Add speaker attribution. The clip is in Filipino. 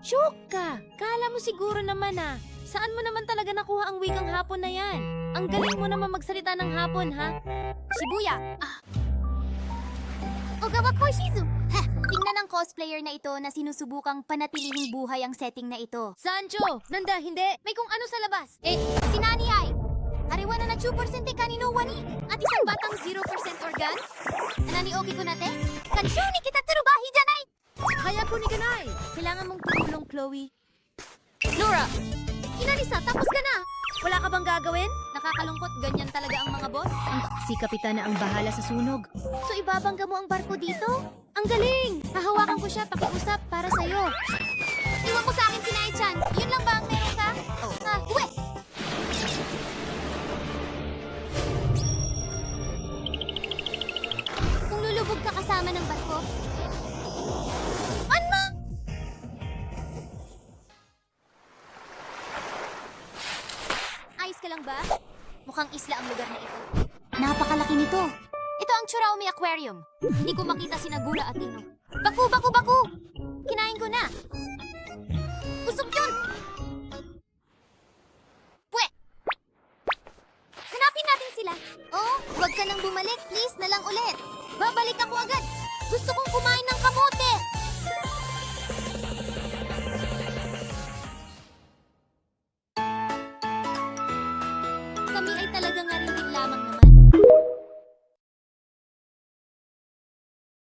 Speaker 1: Shook ka! Kala mo siguro naman Saan mo naman talaga nakuha ang wikang hapon na yan? Ang galing mo naman magsalita ng hapon, ha?
Speaker 2: Shibuya! Ogawa Koishizu! Tingnan ang cosplayer na ito na sinusubukang panatilihing buhay ang setting na ito.
Speaker 1: Sancho! Nanda, hindi!
Speaker 2: May kung ano sa labas. Si Nani ay Ariwana na 2% kanino wani at isang batang 0% organ? Nani okay ko nate? Kansyo ni kita tsurubahi janai!
Speaker 1: Kaya ko ni Ganay! Kailangan mong tumulong, Chloe.
Speaker 2: Laura!
Speaker 1: Inalisa, tapos ka na! Wala ka bang gagawin?
Speaker 2: Nakakalungkot, ganyan talaga ang mga boss.
Speaker 1: Si Kapitana ang bahala sa sunog. So ibabangga mo ang barko dito? Ang galing! Hahawakan ko siya, pakiusap para sa'yo.
Speaker 2: Iwan mo sa akin si Nai-chan. Yun lang ba ang meron ka? Uwe! Kung lulubog ka kasama ng barko, ano? Ayos ka lang ba? Mukhang isla ang lugar na ito. Napakalaki nito. Ito ang Churaumi Aquarium. Hindi ko makita si Nagula at Ino. Baku, baku, baku! Kinain ko na. Busog yun! Pwe! Hanapin natin sila. Oh, huwag ka nang bumalik. Please na lang ulit. Babalik ako agad. Gusto kong kumain ng kamote. Kami ay talagang